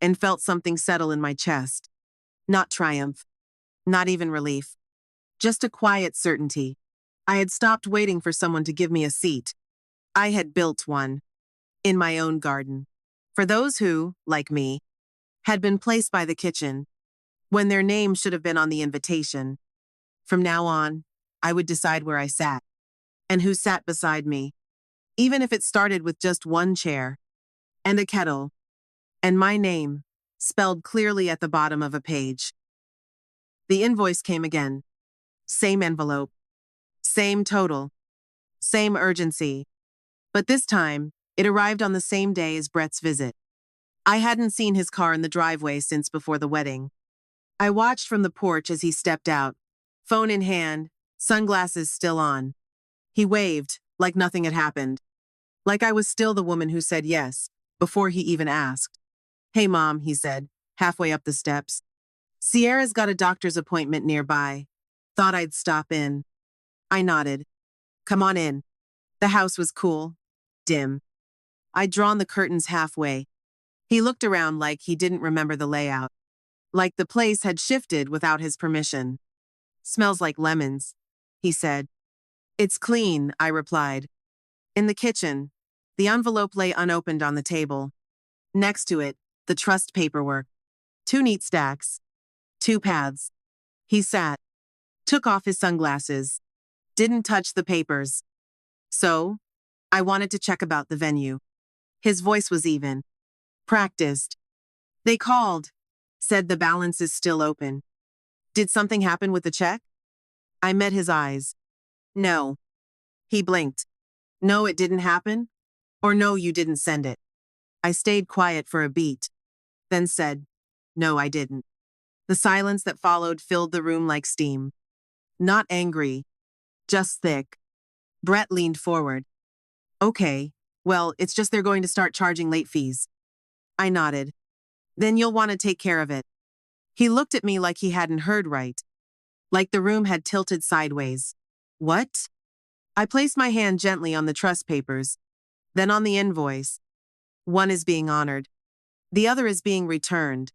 and felt something settle in my chest. Not triumph. Not even relief. Just a quiet certainty. I had stopped waiting for someone to give me a seat. I had built one. In my own garden. For those who, like me, had been placed by the kitchen, when their name should have been on the invitation. From now on, I would decide where I sat, and who sat beside me, even if it started with just one chair, and a kettle, and my name, spelled clearly at the bottom of a page. The invoice came again. Same envelope. Same total. Same urgency. But this time, it arrived on the same day as Brett's visit. I hadn't seen his car in the driveway since before the wedding. I watched from the porch as he stepped out, phone in hand, sunglasses still on. He waved, like nothing had happened. Like I was still the woman who said yes, before he even asked. Hey, Mom, he said, halfway up the steps. Sierra's got a doctor's appointment nearby. Thought I'd stop in. I nodded. Come on in. The house was cool. Dim. I'd drawn the curtains halfway. He looked around like he didn't remember the layout. Like the place had shifted without his permission. Smells like lemons. he said. It's clean, I replied. In the kitchen, the envelope lay unopened on the table. Next to it, the trust paperwork. 2 neat stacks. 2 paths. He sat, took off his sunglasses, didn't touch the papers. So, I wanted to check about the venue. His voice was even. Practiced. They called, said the balance is still open. Did something happen with the check? I met his eyes. No. He blinked. No, it didn't happen? Or no, you didn't send it. I stayed quiet for a beat, then said, no, I didn't. The silence that followed filled the room like steam. Not angry, just thick. Brett leaned forward. Okay, well, it's just they're going to start charging late fees. I nodded. Then you'll want to take care of it. He looked at me like he hadn't heard right. Like the room had tilted sideways. What? I placed my hand gently on the trust papers, then on the invoice. One is being honored. The other is being returned.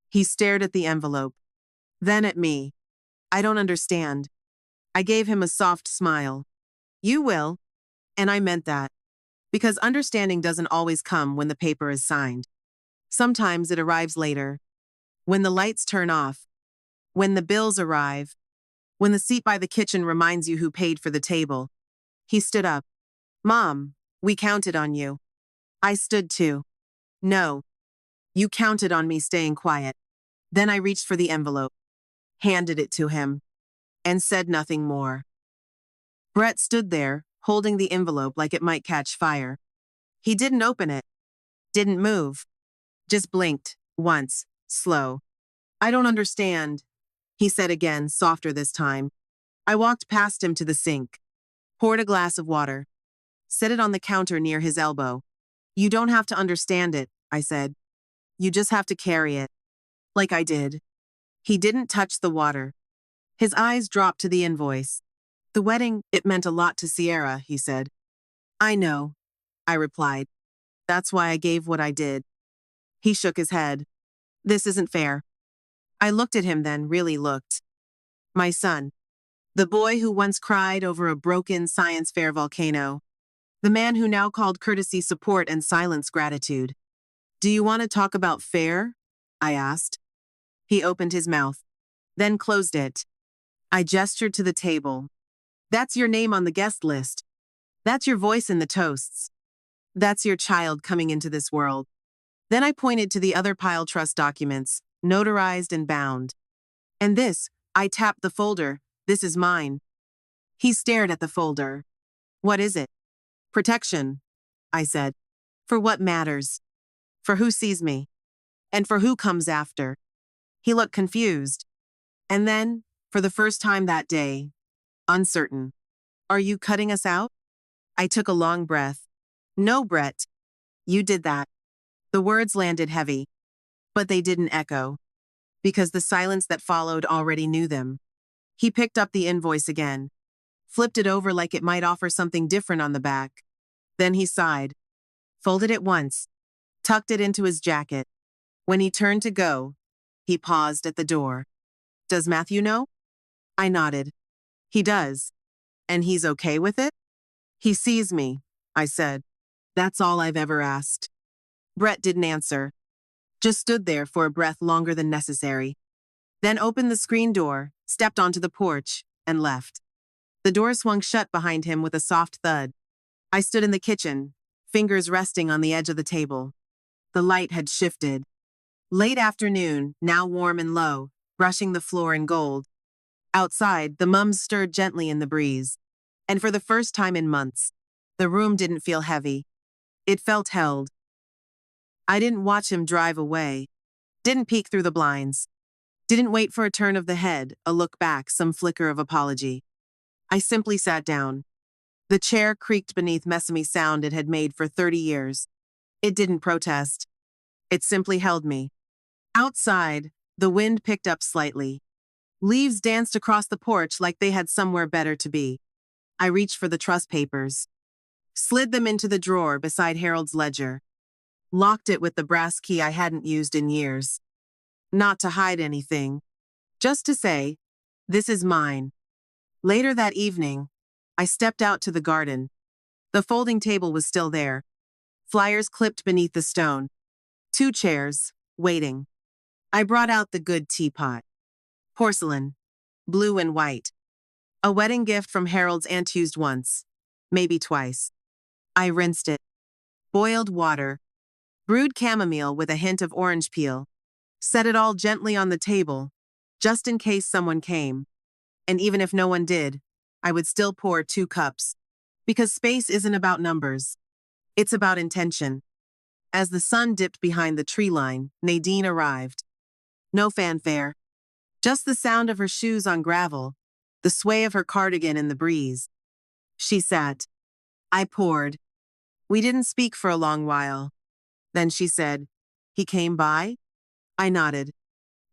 He stared at the envelope, then at me. I don't understand. I gave him a soft smile. You will. And I meant that. Because understanding doesn't always come when the paper is signed. Sometimes it arrives later. When the lights turn off. When the bills arrive. When the seat by the kitchen reminds you who paid for the table. He stood up. Mom, we counted on you. I stood too. No. You counted on me staying quiet. Then I reached for the envelope, handed it to him, and said nothing more. Brett stood there, holding the envelope like it might catch fire. He didn't open it, didn't move, just blinked, once, slow. I don't understand, he said again, softer this time. I walked past him to the sink, poured a glass of water, set it on the counter near his elbow. You don't have to understand it, I said. You just have to carry it. Like I did. He didn't touch the water. His eyes dropped to the invoice. The wedding, it meant a lot to Sierra, he said. I know, I replied. That's why I gave what I did. He shook his head. This isn't fair. I looked at him then, really looked. My son. The boy who once cried over a broken science fair volcano. The man who now called courtesy support and silence gratitude. Do you want to talk about fair? I asked. He opened his mouth, then closed it. I gestured to the table. That's your name on the guest list. That's your voice in the toasts. That's your child coming into this world. Then I pointed to the other pile trust documents, notarized and bound. And this, I tapped the folder, this is mine. He stared at the folder. What is it? Protection, I said. For what matters? For who sees me? And for who comes after? He looked confused. And then, for the first time that day, uncertain. Are you cutting us out? I took a long breath. No, Brett. You did that. The words landed heavy, but they didn't echo, because the silence that followed already knew them. He picked up the invoice again, flipped it over like it might offer something different on the back. Then he sighed, folded it once, tucked it into his jacket. When he turned to go, he paused at the door. Does Matthew know? I nodded. He does. And he's okay with it? He sees me, I said. That's all I've ever asked. Brett didn't answer, just stood there for a breath longer than necessary. Then opened the screen door, stepped onto the porch, and left. The door swung shut behind him with a soft thud. I stood in the kitchen, fingers resting on the edge of the table. The light had shifted. Late afternoon, now warm and low, brushing the floor in gold. Outside, the mums stirred gently in the breeze. And for the first time in months, the room didn't feel heavy. It felt held. I didn't watch him drive away. Didn't peek through the blinds. Didn't wait for a turn of the head, a look back, some flicker of apology. I simply sat down. The chair creaked beneath Messamy sound it had made for 30 years. It didn't protest. It simply held me. Outside, the wind picked up slightly. Leaves danced across the porch like they had somewhere better to be. I reached for the trust papers. Slid them into the drawer beside Harold's ledger. Locked it with the brass key I hadn't used in years. Not to hide anything. Just to say, this is mine. Later that evening, I stepped out to the garden. The folding table was still there, flyers clipped beneath the stone, 2 chairs, waiting. I brought out the good teapot. Porcelain, blue and white. A wedding gift from Harold's aunt used once, maybe twice. I rinsed it. Boiled water. Brewed chamomile with a hint of orange peel. Set it all gently on the table, just in case someone came. And even if no one did, I would still pour 2 cups. Because space isn't about numbers. It's about intention. As the sun dipped behind the tree line, Nadine arrived. No fanfare. Just the sound of her shoes on gravel, the sway of her cardigan in the breeze. She sat. I poured. We didn't speak for a long while. Then she said, "He came by?" I nodded.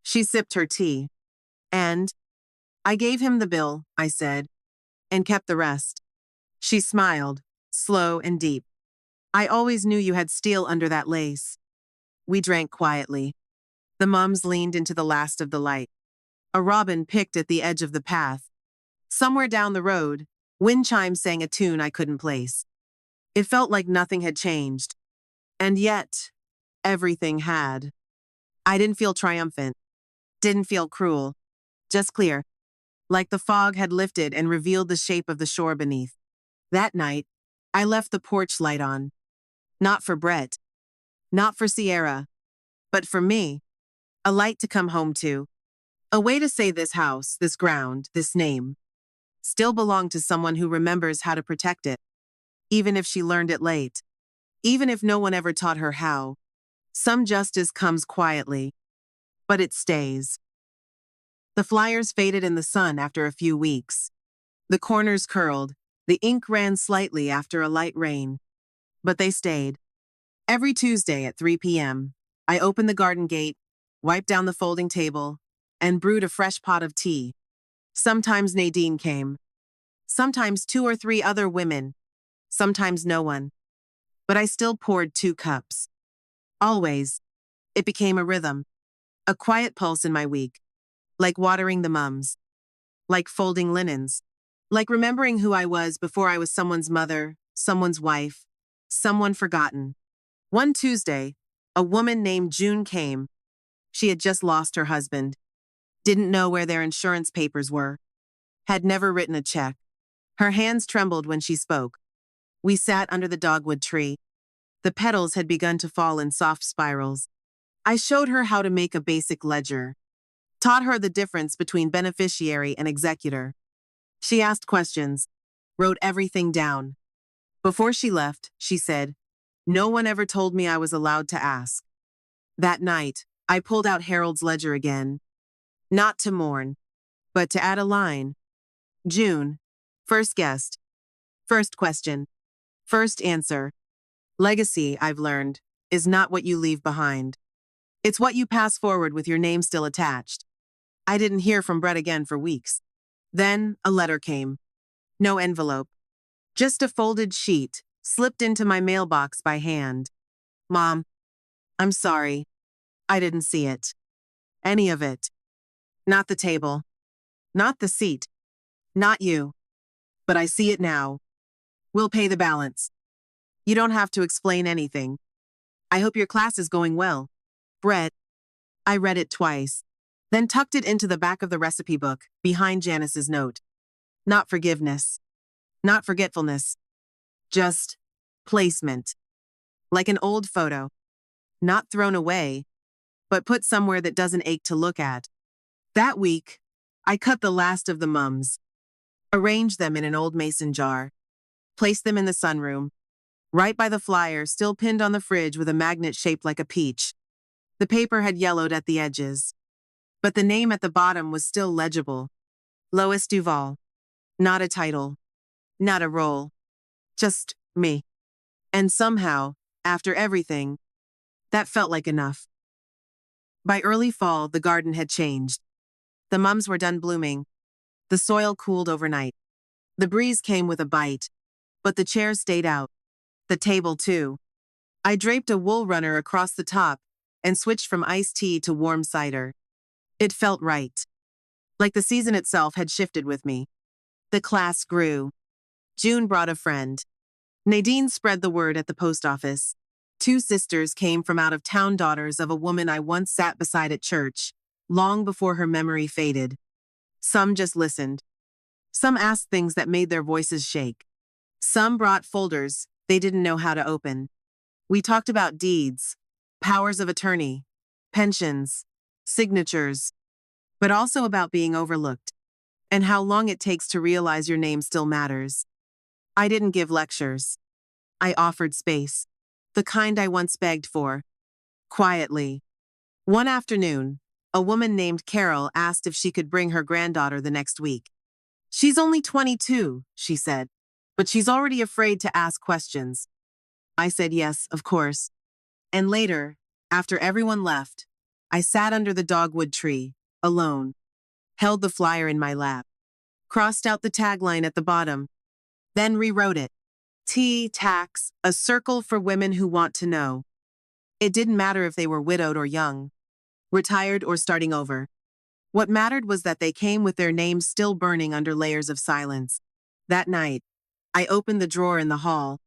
She sipped her tea. "And?" "I gave him the bill," I said, "and kept the rest." She smiled, slow and deep. "I always knew you had steel under that lace." We drank quietly. The mums leaned into the last of the light. A robin picked at the edge of the path. Somewhere down the road, wind chimes sang a tune I couldn't place. It felt like nothing had changed. And yet, everything had. I didn't feel triumphant. Didn't feel cruel. Just clear. Like the fog had lifted and revealed the shape of the shore beneath. That night, I left the porch light on. Not for Brett. Not for Sierra. But for me. A light to come home to. A way to say this house, this ground, this name, still belonged to someone who remembers how to protect it. Even if she learned it late. Even if no one ever taught her how. Some justice comes quietly. But it stays. The flyers faded in the sun after a few weeks. The corners curled. The ink ran slightly after a light rain. But they stayed. Every Tuesday at 3 p.m., I opened the garden gate, wiped down the folding table, and brewed a fresh pot of tea. Sometimes Nadine came. Sometimes 2 or 3 other women. Sometimes no one. But I still poured 2 cups. Always. It became a rhythm. A quiet pulse in my week. Like watering the mums. Like folding linens. Like remembering who I was before I was someone's mother, someone's wife, someone forgotten. One Tuesday, a woman named June came. She had just lost her husband. Didn't know where their insurance papers were. Had never written a check. Her hands trembled when she spoke. We sat under the dogwood tree. The petals had begun to fall in soft spirals. I showed her how to make a basic ledger. Taught her the difference between beneficiary and executor. She asked questions, wrote everything down. Before she left, she said, "No one ever told me I was allowed to ask." That night, I pulled out Harold's ledger again. Not to mourn, but to add a line. June, first guest, first question, first answer. Legacy, I've learned, is not what you leave behind. It's what you pass forward with your name still attached. I didn't hear from Brett again for weeks. Then a letter came. No envelope. Just a folded sheet, slipped into my mailbox by hand. "Mom, I'm sorry. I didn't see it. Any of it. Not the table. Not the seat. Not you. But I see it now. We'll pay the balance. You don't have to explain anything. I hope your class is going well. Brett." I read it twice, then tucked it into the back of the recipe book, behind Janice's note. Not forgiveness. Not forgetfulness. Just placement. Like an old photo. Not thrown away, but put somewhere that doesn't ache to look at. That week, I cut the last of the mums. Arranged them in an old mason jar. Placed them in the sunroom. Right by the flyer, still pinned on the fridge with a magnet shaped like a peach. The paper had yellowed at the edges. But the name at the bottom was still legible. Lois Duvall. Not a title. Not a role. Just me. And somehow, after everything, that felt like enough. By early fall, the garden had changed. The mums were done blooming. The soil cooled overnight. The breeze came with a bite, but the chairs stayed out. The table, too. I draped a wool runner across the top and switched from iced tea to warm cider. It felt right. Like the season itself had shifted with me. The class grew. June brought a friend. Nadine spread the word at the post office. 2 sisters came from out-of-town, daughters of a woman I once sat beside at church, long before her memory faded. Some just listened. Some asked things that made their voices shake. Some brought folders they didn't know how to open. We talked about deeds, powers of attorney, pensions, signatures, but also about being overlooked and how long it takes to realize your name still matters. I didn't give lectures. I offered space, the kind I once begged for, quietly. One afternoon, a woman named Carol asked if she could bring her granddaughter the next week. "She's only 22, she said, but she's already afraid to ask questions." I said yes, of course. And later, after everyone left, I sat under the dogwood tree, alone, held the flyer in my lap, crossed out the tagline at the bottom, then rewrote it. Tax, a circle for women who want to know. It didn't matter if they were widowed or young, retired or starting over. What mattered was that they came with their names still burning under layers of silence. That night, I opened the drawer in the hall,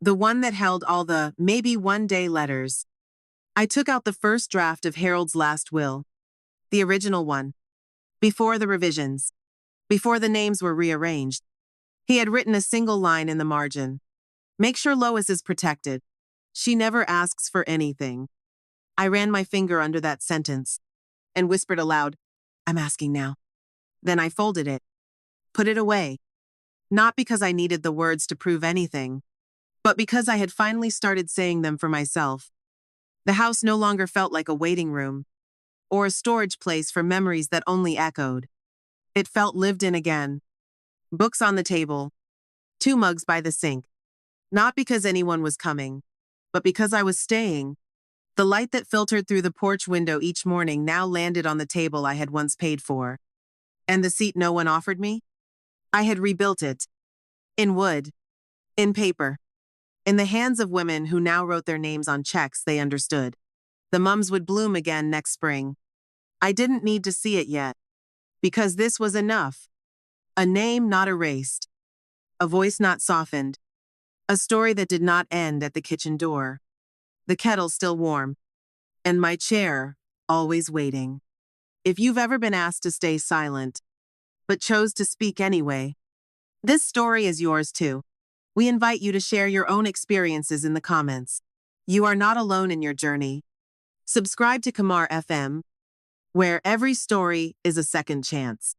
the one that held all the maybe one day letters. I took out the first draft of Harold's last will, the original one, before the revisions, before the names were rearranged. He had written a single line in the margin. "Make sure Lois is protected. She never asks for anything." I ran my finger under that sentence and whispered aloud, "I'm asking now." Then I folded it, put it away, not because I needed the words to prove anything, but because I had finally started saying them for myself. The house no longer felt like a waiting room or a storage place for memories that only echoed. It felt lived in again. Books on the table, 2 mugs by the sink. Not because anyone was coming, but because I was staying. The light that filtered through the porch window each morning now landed on the table I had once paid for. And the seat no one offered me? I had rebuilt it. In wood. In paper. In the hands of women who now wrote their names on checks they understood. The mums would bloom again next spring. I didn't need to see it yet, because this was enough. A name not erased. A voice not softened. A story that did not end at the kitchen door. The kettle still warm. And my chair always waiting. If you've ever been asked to stay silent, but chose to speak anyway, this story is yours too. We invite you to share your own experiences in the comments. You are not alone in your journey. Subscribe to Kamar FM, where every story is a second chance.